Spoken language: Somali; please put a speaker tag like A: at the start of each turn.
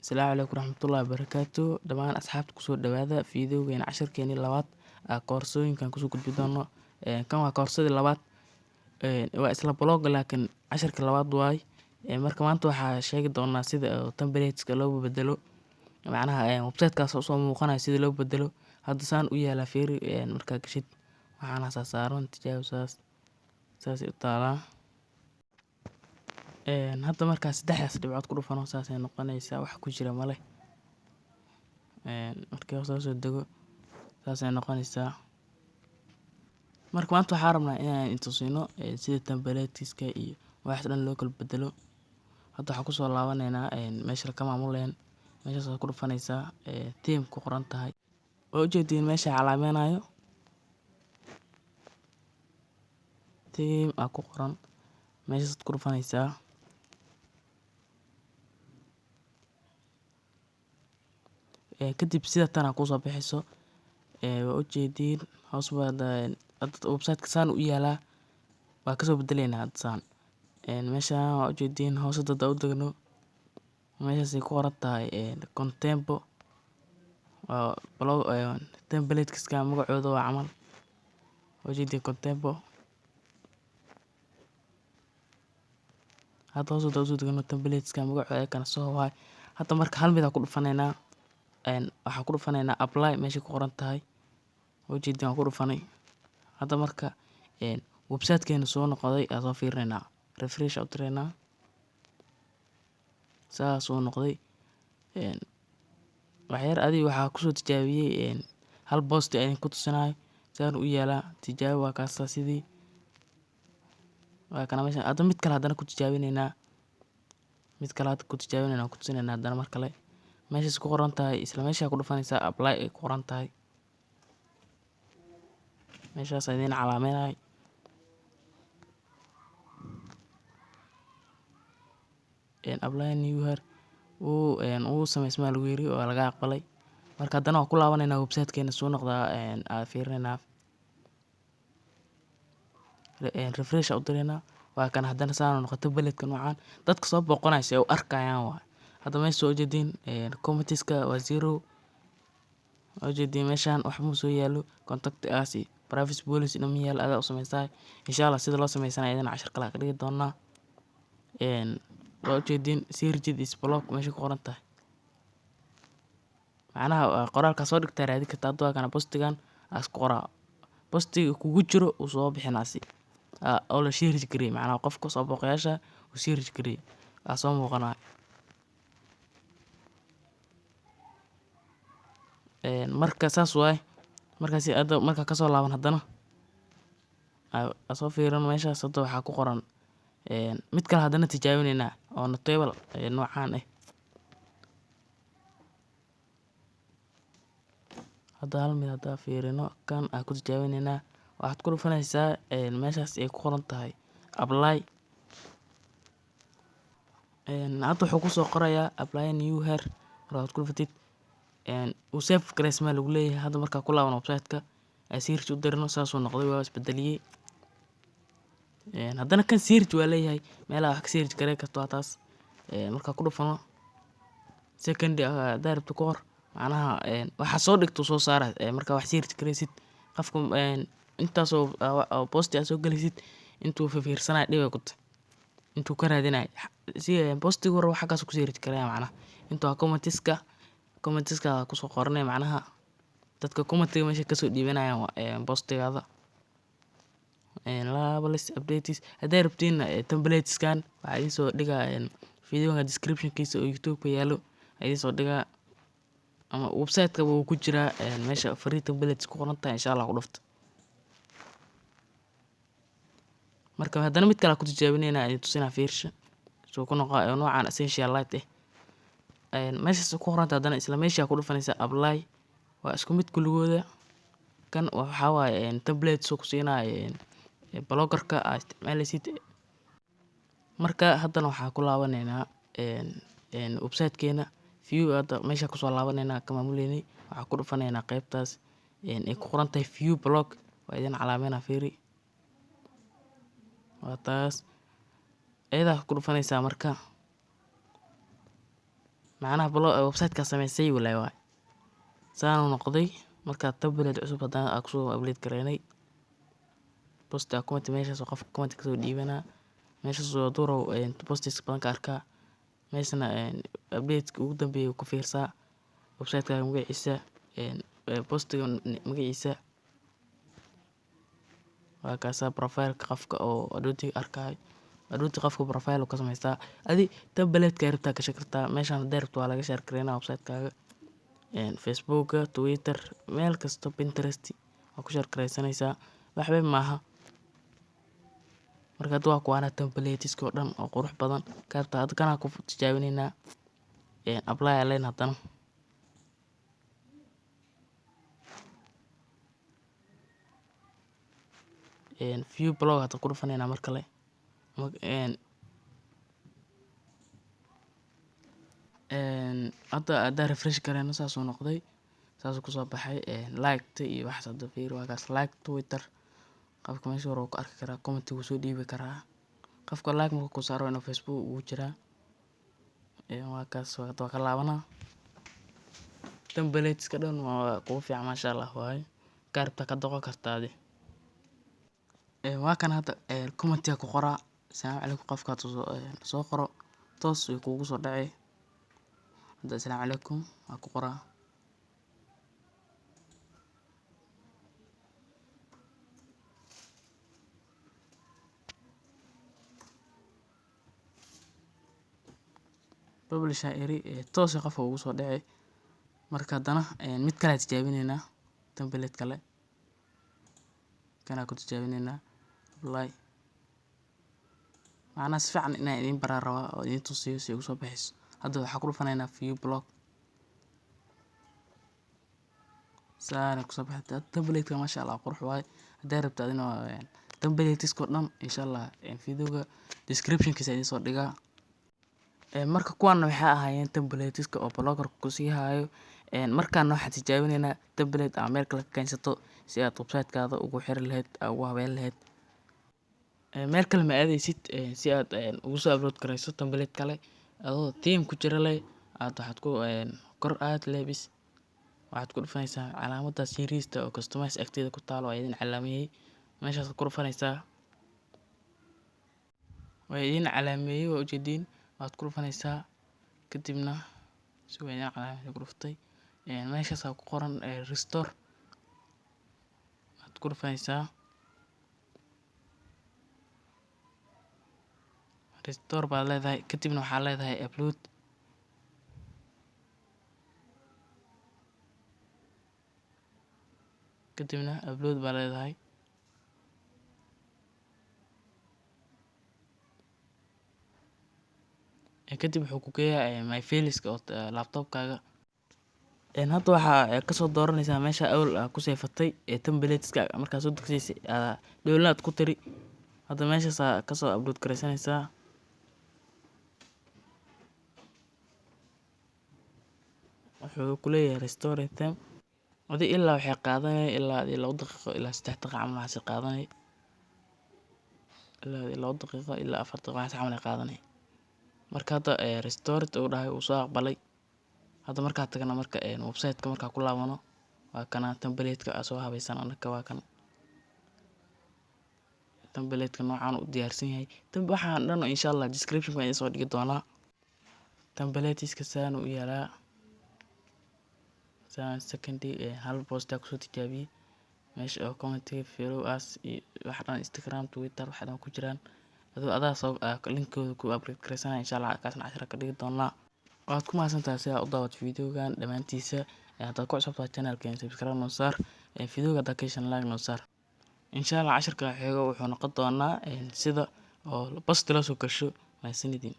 A: Asalaamu calaykum waraxmatullaahi wabarakaatuh. Dhammaan asxaabta kusoo dhawaada fiidiyowgeena casharkeeni labaad koorsooyinkan kusoo gudbi doono. Kan waa koorsadii labaad, waa isla blog laakiin casharka labaad waay. Marka maanta waxaa sheegi doonaa sida templateska loo bedelo, macnaha website-kaas oo soo muuqanaya sida loo bedelo. Hadda saan u yaala fiiri, markaa gashid waxaana saaran tijaabo saas u taalaa. Hadda markaa saddexdaas dhibcood ku dhufano saasay noqonaysaa, wax ku jira male. Markii hoos soo dego saasay noqonaysaa. Marka maanta waxaan rabnaa inaan intusino sida templateska iyo wax dhan loo kala bedelo. Hadda waxaan kusoo laabanaynaa meesha la ka maamuleen, meeshaas ku dhufanaysaa theme ku qoran tahay oo ujeedin meesha calaamenayo theme ku qoran meeshaas ku dhufanaysaa. Kadib sida tan ku soo bixiso waa ujeedin hoos baad website-ka saan u yaala waa ka soo bedeleynaa hadda saan. Meeshaan waa ujeedin hoos dad u degno meeshaas ku qoran tahay contempo blog templateska magacooda waa camal ujeedin contempo. Hadda hoos dad u degno templateska magacooda kana soo waay. Hadda marka hal mid ku dhufanaynaa waxaan ku dhufanaynaa apply meesha ku qoran tahay ujeedin waan ku dhufanay. Hadda marka website-keena soo noqday aan soo fiirinaynaa, refresh u tireynaa saas soo noqday. Waxyar adiga waxaa kusoo tijaabiyay hal post ayaan ku tusinayo saan u yaala tijaabo waa kaas sidii waa kana meesha. Hadda mid kale haddana ku tijaabinaynaa, mid kale ku tijaabinaynaa ku tusinaynaa haddana mar kale meeshaas ku qoran tahay isla meesha ku dhufanaysaa apply ay ku qoran tahay. Meeshaas ayaan calaameynay apply new here uu sameysmaa lagu yiri oo laga aqbalay. Marka haddana waan ku laabanaynaa website-keena soo noqdaa aan fiirinaynaa refresh u tireynaa waa kana haddana saan noqoto template-ka noocan dadka soo booqanaysa oo arkayaan waa. Hadda meesha soo ujeedin comments-ka waa 0 ujeedin meeshaan wax ma soo yaalo contact us privacy policy ma yaal adaa u sameysay. Inshallah sida loo sameysanayo idin cashar kala ka dhigi doonaa. Waa ujeedin search this blog meesha ku qoran tahay, macnaha qoraalka soo dhigtay raadi kartaa. Hadda waa kana postigan as qoraa postiga kugu jiro uu soo bixinaasi oo la share gareey, macnaha qofka soo booqayaasha uu share gareey soo muuqanaa. Marka saas waay. Markaas hadda marka ka soo laaban haddana soo fiirin meeshaas hadda waxaa ku qoran mid kale haddana tijaabinaynaa oo notable noocaan hadda hal mid hadda fiirino kan ku tijaabinaynaa waxaad ku dhufanaysaa meeshaas ay ku qoran tahay apply. Hadda wuxuu ku soo qorayaa apply new here markaad ku dhufatid uu save gareysmaa lagu leeyahay. Hadda markaa ku laaban website-ka search u dirno saas uu noqday waa isbedeliyay. Haddana kan search waa leeyahay meelaha wax ka search gareey karto taas markaa ku dhufano second direct ku qor, macnaha waxa soo dhigto soo saara markaa wax search gareysid qofka intaas oo post aad soo gelisid intuu fiirsanay dhibay ku tahay intuu ka raadinay si postiga hore waxa kaas ku search gareeya macnaha intuu comments-ka ku soo qornay macnaha dadka comment-ga meesha ka soo dhiibanayaan postigaada. Labels updates haddii rabtiin templates-kan waxaa idin soo dhigaa video-ga description-kiisa oo YouTube-ka yaalo idin soo dhigaa ama website-ka wuu ku jiraa meesha free templates ku qoran tahay inshallah ku dhufta. Marka haddana mid kale ku tijaabinaynaa idin tusinaa fiirsha soo ku noqo noocaan essential light meeshaas ku qoran tahay haddana isla meesha ku dhufanaysaa apply waa isku mid kuligooda. Kan waxa waaye templates ku siinaya blogger-ka aad isticmaalaysid. Marka haddana waxaa ku laabanaynaa website-keena view hadda meesha ku soo laabanaynaa ka maamuleynay waxaa ku dhufanaynaa qaybtaas ay ku qoran tahay view blog waa idin calaameynaa fiiri waa taas ayada ku dhufanaysaa. Marka macnaha website-ka samaysay walaa waay saan noqday marka tablet cusub haddana aan kusoo upload gareynay post comment meeshaas oo qofka comment kasoo dhiibana meeshaas oo duro posts badan ka arkaa meeshana update ugu dambeeyay ku fiirsaa website-ka magaciisa postiga magaciisa waa kaasa profile-ka qofka oo adoonti arkay adoonti qofka profile ka samaystaa adi tablet-ka rabtaa ka shaqirtaa meeshaan direct waa laga share gareynaa website-kaaga Facebook Twitter meel kasto Pinterest waa ku share gareysanaysaa waxba maaha marka waa kuwana template-iska oo dhan oo qurux badan kaarta hadda kana ku tijaabinayna apply leen hadana view blog hadda ku dhufanayna mar kale hadda refresh gareyno saas oo noqday saas ku soo baxay like iyo wax hadda fiir waa kaas like Twitter qofka meesha hore ku arki karaa comment uu soo dhiibi karaa qofka like markuu ku saaro inuu Facebook ugu jiraa waa kaas waa ka laabana templates ka dhan waa kugu fiican masha Allah waay kaarta ka doqo kartaade waa kan hadda comment ku qoraa assalaamu calaykum qofka soo qoro toos way kugu soo dhacay hadda assalaamu calaykum waa ku qoraa publish eri toos qofka ugu soo dhacay marka hadana mid kale tijaabinayna template kale kana ku tijaabinayna wallahi macna si fiican inay idin baraa rabaa oo idin tusiyo si ugu soo baxayso hadda waxa ku dhufanaynaa view blog saana ku soo baxay template-ka masha Allah qurux waay haday rabtaa inuu template-iska dhan insha Allah videoga description-kiisa idin soo dhigaa marka kuwan waxay ahaayeen template-iska oo blogger ku sii haayo markaan waxa tijaabinayna template ama meel kale ka keensato si aad website-kaada ugu xiri lahayd ugu habeyn lahayd meel kale ma aadaysid si aad ugu soo upload gareyso template kale adoo theme ku jira leh aad waxaad ku kor aad leebis waxaad ku dhufanaysaa calaamadda series-ta oo customize agteeda ku taalo oo idin calaameeyay meeshaas ku dhufanaysaa way idin calaameeyay oo ujeedin waad ku dhufanaysaa kadibna si weyn calaameeyay ku dhuftay meeshaas ku qoran restore waad ku dhufanaysaa restore baad leedahay kadibna waxaa leedahay upload kadibna upload baa leedahay kadib wuxuu ku geeyaa my files-ka oo laptop-kaaga hadda waxaa ka soo dooranaysaa meesha awal ku seyfatay template-iska markaad soo degsaysay download ku tiri hadda meeshaas ka soo upload gareysanaysaa wuxuu ku leeyahay restore time adi ilaa waxay qaadanay ilaa 2 daqiiqo ilaa 3 daqiiqo ama waxa qaadanay ilaa 2 daqiiqo ilaa 4 daqiiqo waxa camal qaadanay marka hadda restore uu dhahay uu soo aqbalay hadda marka tagana marka website-ka marka ku laabano waa kana template-ka soo habaysan anaka waa kan template-ka noocan u diyaarsan yahay waxaan dhan insha Allah description-ka idin soo dhigi doonaa template-iska saan u yaalaa second hal post ku soo tijaabiyay meesha oo comment follow us waxa dhan Instagram Twitter waxa dhan ku jiraan adaa soo linkooda ku upgrade gareysanaa insha Allah kaasna 10 ka dhigi doonaa waad ku maasantahay si aad u daawato videogan dhamaantiisa hadda ku cusubtahay channel-keena subscribe noo saar videoga hadda ka shan like noo saar insha Allah 10ka xigo wuxuu noqon doonaa sida oo post la soo gasho maasanidin